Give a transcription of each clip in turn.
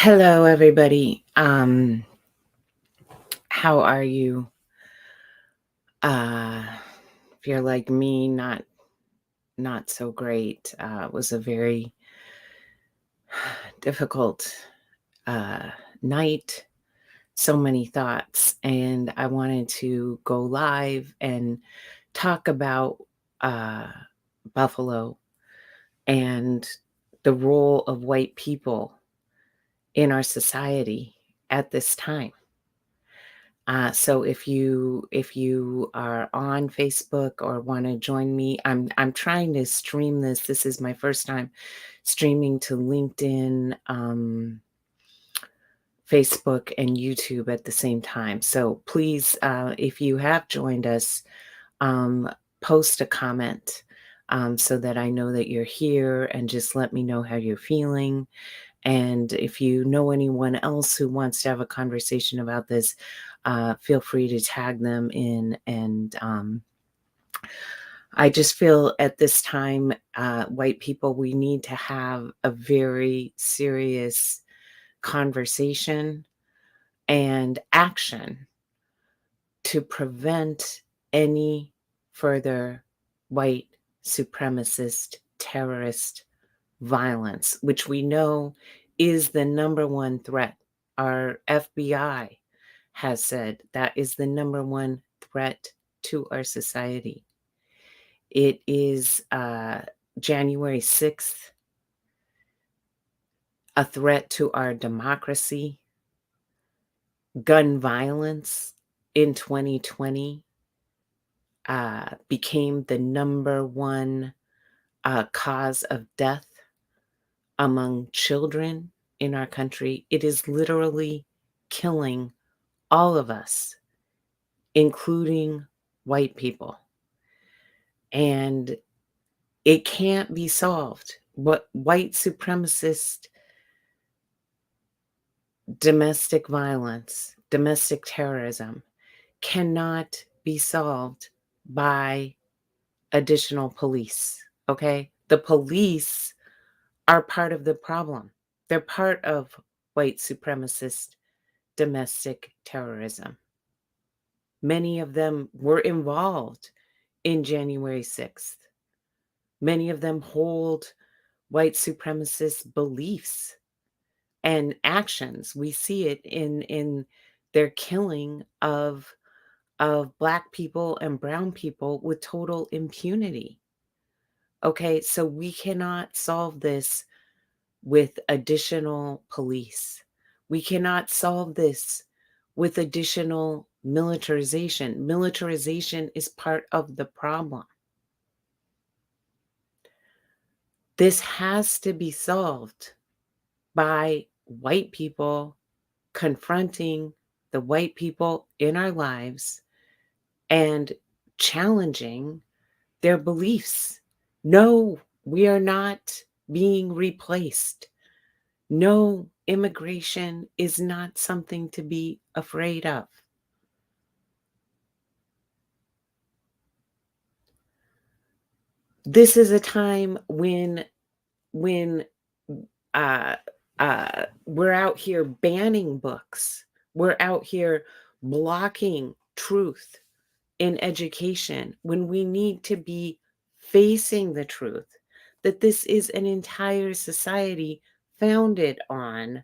Hello, everybody. How are you? Uh, if you're like me, not so great. It was a very difficult uh, night. So many thoughts, and I wanted to go live and talk about uh, Buffalo and the role of white people in our society at this time. So if you are on Facebook or want to join me, I'm trying to stream this. This is my first time streaming to LinkedIn, Facebook, and YouTube at the same time. So please, if you have joined us, um, post a comment so that I know that you're here, and just let me know how you're feeling. And if you know anyone else who wants to have a conversation about this, feel free to tag them in. And I just feel at this time, white people, we need to have a very serious conversation and action to prevent any further white supremacist terrorist violence, which we know is the number one threat. Our FBI has said that is the number one threat to our society. It is January 6th, a threat to our democracy. Gun violence in 2020 became the number one cause of death among children in our country. It is literally killing all of us, including white people. And it can't be solved. What white supremacist domestic violence, domestic terrorism cannot be solved by additional police. Okay? The police are part of the problem. They're part of white supremacist domestic terrorism. Many of them were involved in January 6th. Many of them hold white supremacist beliefs and actions. We see it in their killing of Black people and brown people with total impunity. Okay, so we cannot solve this with additional police. We cannot solve this with additional militarization. Militarization is part of the problem. This has to be solved by white people confronting the white people in our lives and challenging their beliefs. No, we are not being replaced. No, immigration is not something to be afraid of. This is a time when uh, we're out here banning books. We're out here blocking truth in education when we need to be facing the truth that this is an entire society founded on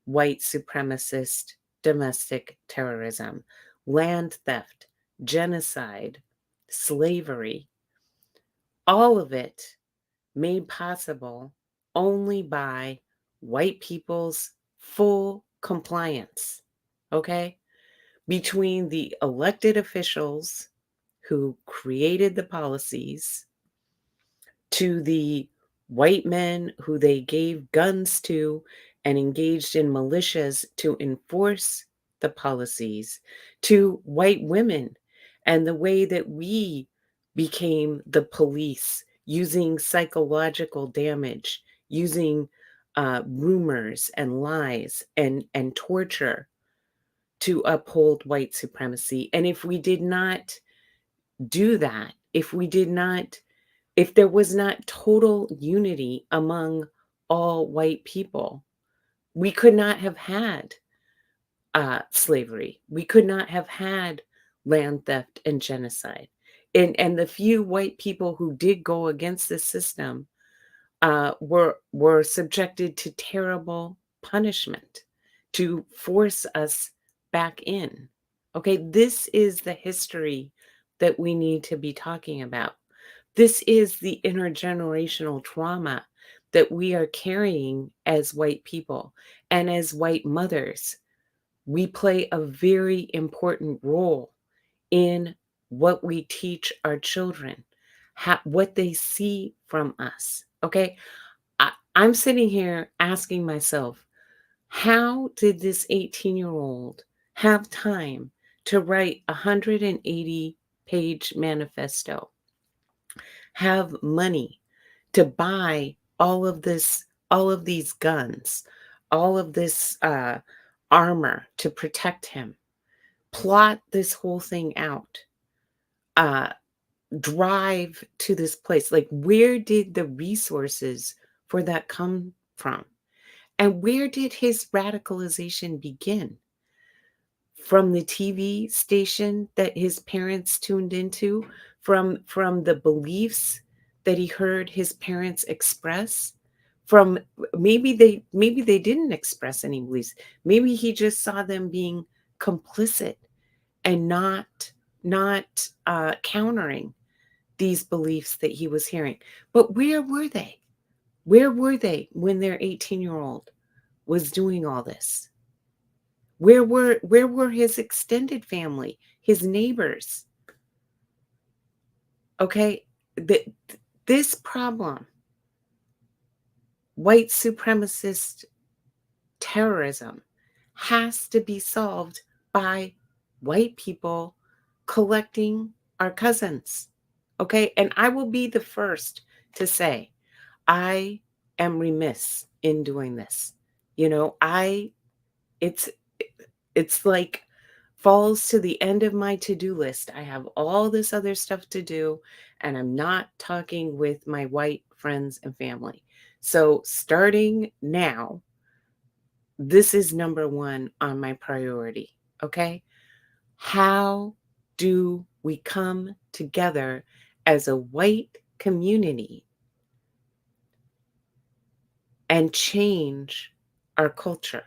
white supremacist domestic terrorism, land theft, genocide, slavery, all of it made possible only by white people's full compliance, okay? Between the elected officials who created the policies to the white men who they gave guns to and engaged in militias to enforce the policies, to white women and the way that we became the police using psychological damage, using rumors and lies and torture to uphold white supremacy. And if we did not do that, if there was not total unity among all white people, We could not have had slavery. We could not have had land theft and genocide. And the few white people who did go against the system were subjected to terrible punishment to force us back in. Okay, this is the history that we need to be talking about. This is the intergenerational trauma that we are carrying as white people and as white mothers. We play a very important role in what we teach our children, what they see from us. Okay. I'm sitting here asking myself, how did this 18-year-old have time to write a 180-page manifesto, have money to buy all of these guns, all of this armor to protect him, plot this whole thing out, uh, drive to this place? Like, where did the resources for that come from? And where did his radicalization begin? From the TV station that his parents tuned into, from the beliefs that he heard his parents express, from maybe they didn't express any beliefs. Maybe he just saw them being complicit and not countering these beliefs that he was hearing. But where were they? Where were they when their 18-year-old was doing all this? Where were his extended family, his neighbors? Okay, this problem, white supremacist terrorism, has to be solved by white people collecting our cousins. Okay, and I will be the first to say I am remiss in doing this. You know, it's it's like falls to the end of my to-do list. I have all this other stuff to do, and I'm not talking with my white friends and family. So starting now, this is number one on my priority. Okay. How do we come together as a white community and change our culture?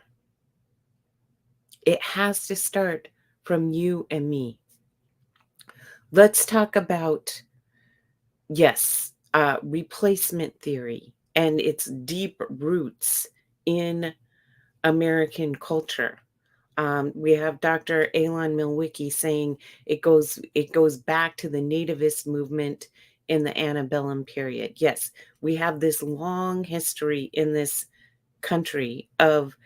It has to start from you and me. Let's talk about, yes, replacement theory and its deep roots in American culture. We have Dr. Elon Milwicki saying it goes back to the nativist movement in the antebellum period. Yes, we have this long history in this country of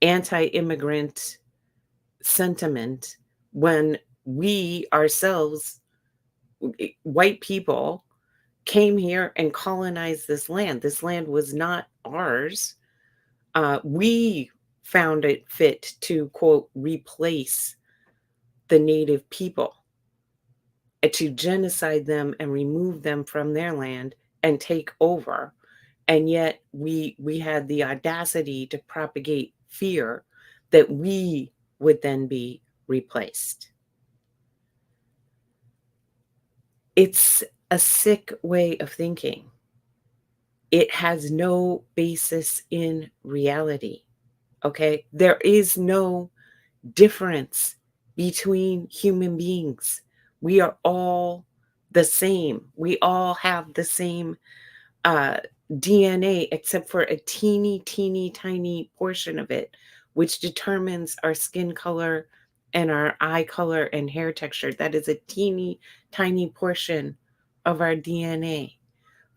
anti-immigrant sentiment when we ourselves, white people, came here and colonized this land. This land was not ours. We found it fit to, quote, replace the native people, to genocide them and remove them from their land and take over. And yet we had the audacity to propagate fear that we would then be replaced. It's a sick way of thinking. It has no basis in reality. Okay? There is no difference between human beings. We are all the same. We all have the same uh, DNA, except for a teeny, teeny, tiny portion of it, which determines our skin color and our eye color and hair texture. That is a teeny, tiny portion of our DNA.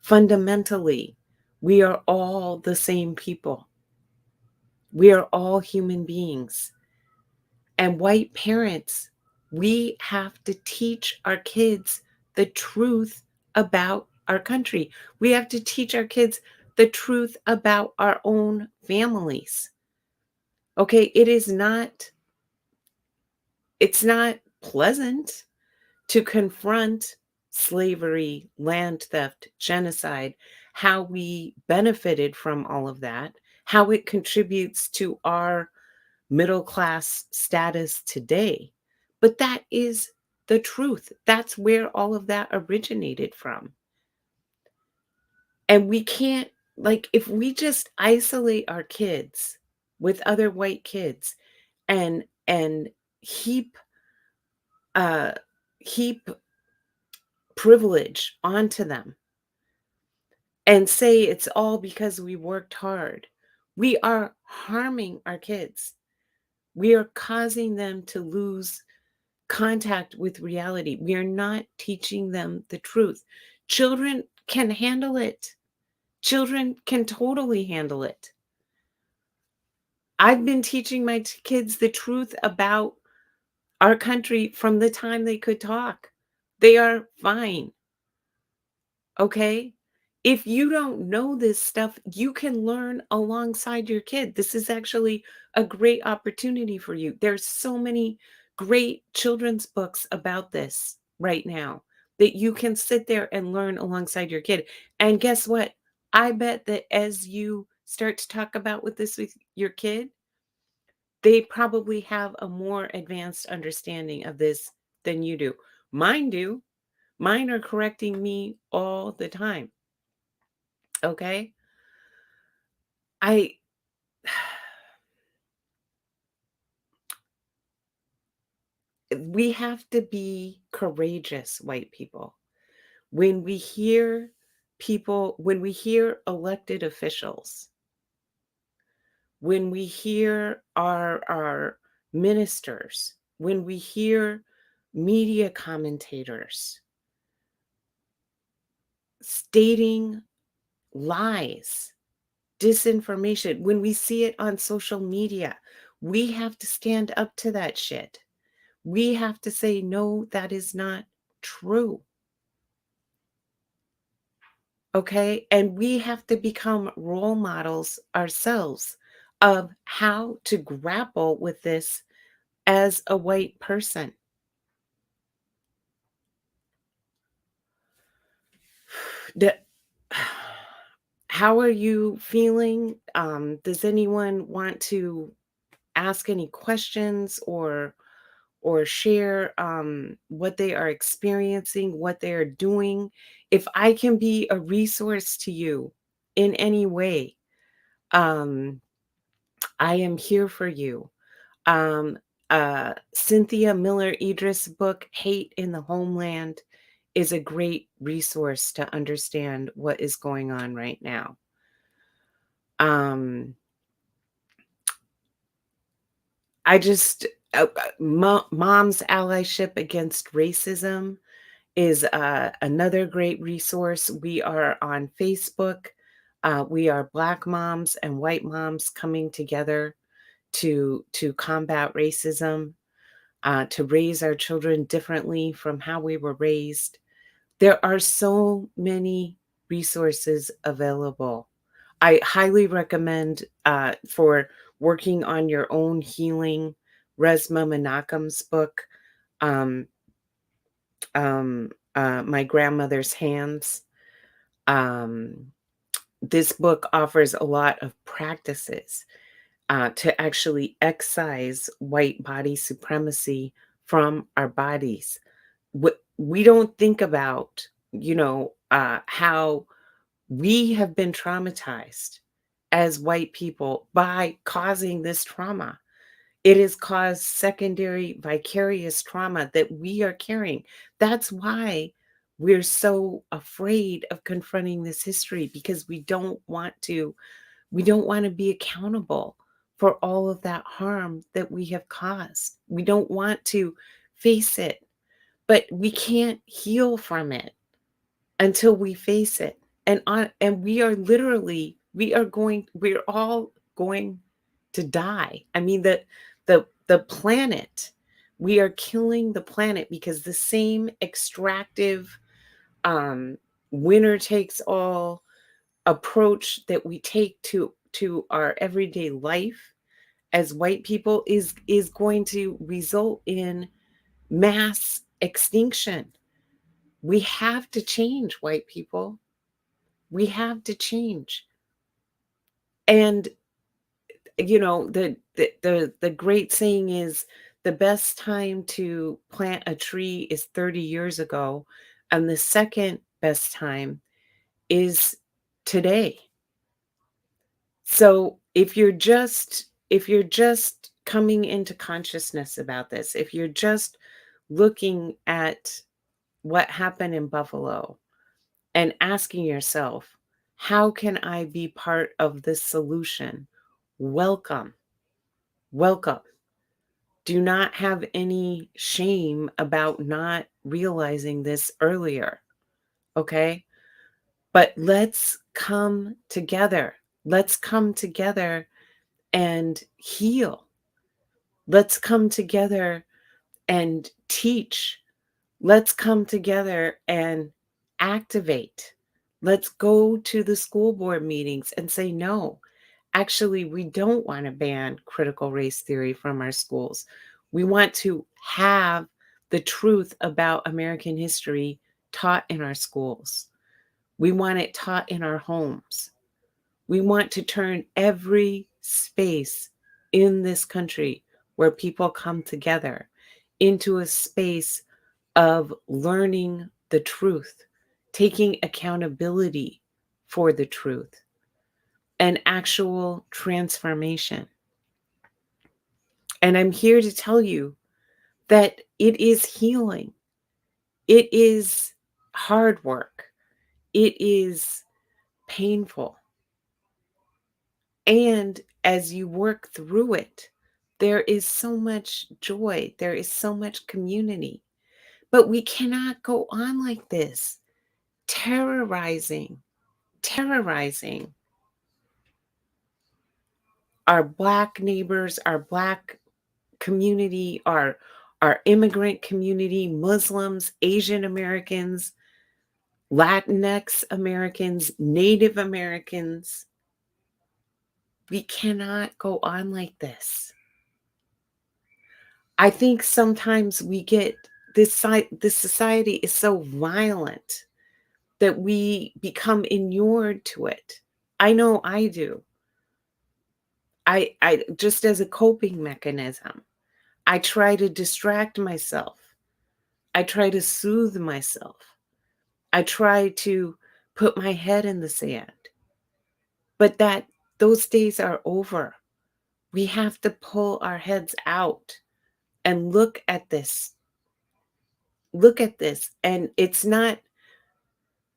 Fundamentally, we are all the same people. We are all human beings. And white parents, we have to teach our kids the truth about our country. We have to teach our kids the truth about our own families. Okay, it's not pleasant to confront slavery, land theft, genocide, how we benefited from all of that, how it contributes to our middle class status today. But that is the truth. That's where all of that originated from. And we can't, like, if we just isolate our kids with other white kids and heap uh heap privilege onto them and say it's all because we worked hard, we are harming our kids. We are causing them to lose contact with reality. We are not teaching them the truth. Children can handle it. Children can totally handle it. I've been teaching my kids the truth about our country from the time they could talk. They are fine. Okay? If you don't know this stuff, you can learn alongside your kid. This is actually a great opportunity for you. There's so many great children's books about this right now that you can sit there and learn alongside your kid. And guess what? I bet that as you start to talk about with your kid, they probably have a more advanced understanding of this than you do. Mine do. Mine are correcting me all the time. Okay? I we have to be courageous, white people. When we hear when we hear elected officials, when we hear our ministers, when we hear media commentators stating lies, disinformation, when we see it on social media, we have to stand up to that shit. We have to say, no, that is not true. Okay. And we have to become role models ourselves of how to grapple with this as a white person. The- How are you feeling? Does anyone want to ask any questions or share what they are experiencing, what they are doing? If I can be a resource to you in any way, um, I am here for you. Um, Cynthia Miller Idris' book, Hate in the Homeland, is a great resource to understand what is going on right now. Um, I just, Mom's Allyship Against Racism is another great resource. We are on Facebook. We are Black moms and white moms coming together to combat racism, to raise our children differently from how we were raised. There are so many resources available. I highly recommend for working on your own healing, Resma Menachem's book, um, My Grandmother's Hands. Um, this book offers a lot of practices to actually excise white body supremacy from our bodies. We don't think about, how we have been traumatized as white people by causing this trauma. It has caused secondary vicarious trauma that we are carrying. That's why we're so afraid of confronting this history, because we don't want to be accountable for all of that harm that we have caused. We don't want to face it, but we can't heal from it until we face it. And we're all going to die. I mean, the planet, we are killing the planet because the same extractive um winner takes all approach that we take to our everyday life as white people is going to result in mass extinction. We have to change, white people. We have to change. And The great saying is the best time to plant a tree is 30 years ago, and the second best time is today. So if you're just coming into consciousness about this, if you're just looking at what happened in Buffalo and asking yourself, how can I be part of this solution? Welcome. Welcome. Do not have any shame about not realizing this earlier. Okay? But let's come together. Let's come together and heal. Let's come together and teach. Let's come together and activate. Let's go to the school board meetings and say, no, actually, we don't want to ban critical race theory from our schools. We want to have the truth about American history taught in our schools. We want it taught in our homes. We want to turn every space in this country where people come together into a space of learning the truth, taking accountability for the truth, and actual transformation. And I'm here to tell you that it is healing. It is hard work. It is painful. And as you work through it, there is so much joy. There is so much community. But we cannot go on like this, terrorizing our Black neighbors, our Black community, our immigrant community, Muslims, Asian Americans, Latinx Americans, Native Americans. We cannot go on like this. I think sometimes we get this society is so violent that we become inured to it. I know I do. I just as a coping mechanism, I try to distract myself. I try to soothe myself. I try to put my head in the sand. But those days are over. We have to pull our heads out and look at this. Look at this. And it's not,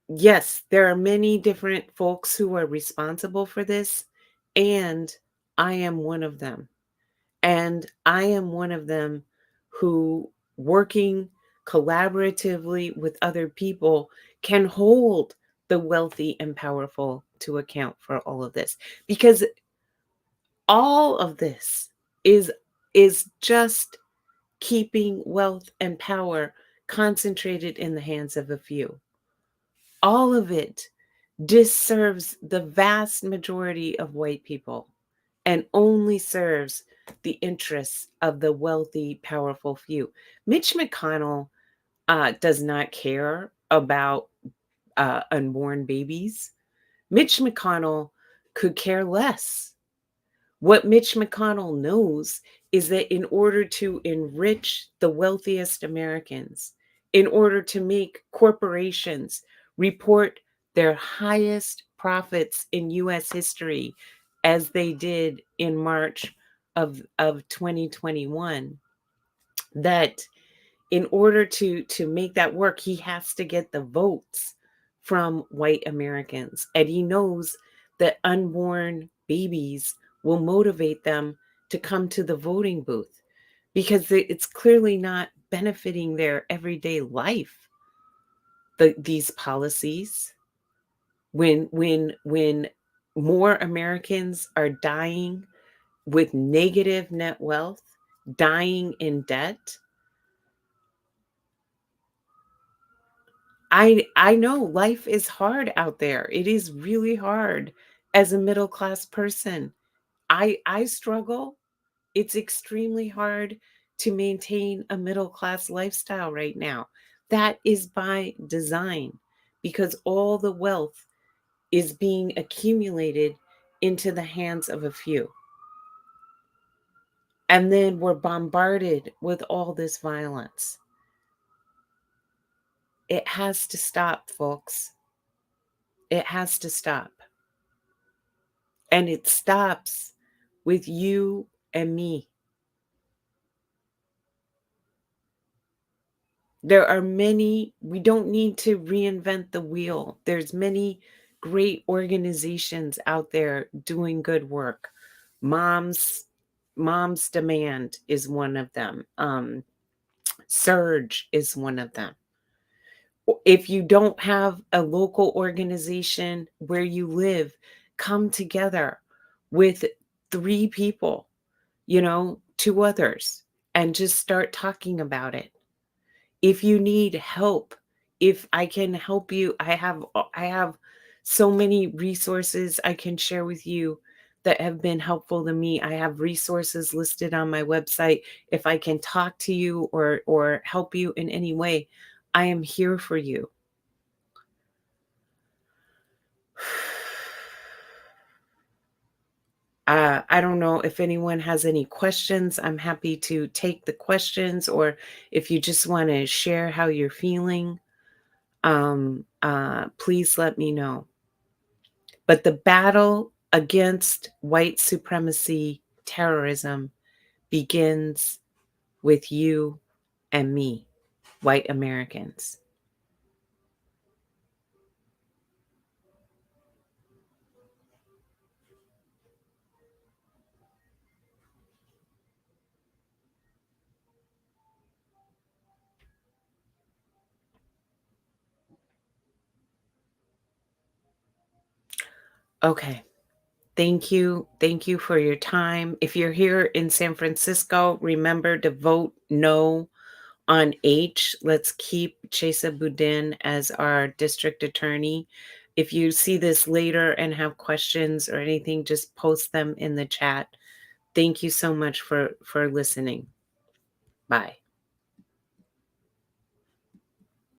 yes, there are many different folks who are responsible for this, and I am one of them. And I am one of them who, working collaboratively with other people, can hold the wealthy and powerful to account for all of this. Because all of this is just keeping wealth and power concentrated in the hands of a few. All of it disserves the vast majority of white people and only serves the interests of the wealthy, powerful few. Mitch McConnell does not care about unborn babies. Mitch McConnell could care less. What Mitch McConnell knows is that in order to enrich the wealthiest Americans, in order to make corporations report their highest profits in US history, as they did in March of 2021, that in order to make that work, he has to get the votes from white Americans. And he knows that unborn babies will motivate them to come to the voting booth because it's clearly not benefiting their everyday life. These policies, when more Americans are dying with negative net wealth, dying in debt, I know life is hard out there. It is really hard as a middle class person. I struggle. It's extremely hard to maintain a middle class lifestyle right now. That is by design because all the wealth is being accumulated into the hands of a few. And then we're bombarded with all this violence. It has to stop, folks. It has to stop. And it stops with you and me. There are many, we don't need to reinvent the wheel. There's many great organizations out there doing good work. Moms Moms Demand is one of them. Surge is one of them. If you don't have a local organization where you live, come together with 3 people, 2 others, and just start talking about it. If you need help, if I can help you, I have so many resources I can share with you that have been helpful to me. I have resources listed on my website. If I can talk to you or help you in any way, I am here for you. I don't know if anyone has any questions. I'm happy to take the questions, or if you just want to share how you're feeling, please let me know. But the battle against white supremacy terrorism begins with you and me, white Americans. Okay. Thank you. Thank you for your time. If you're here in San Francisco, remember to vote no on H. Let's keep Chesa Boudin as our district attorney. If you see this later and have questions or anything, just post them in the chat. Thank you so much for listening. Bye.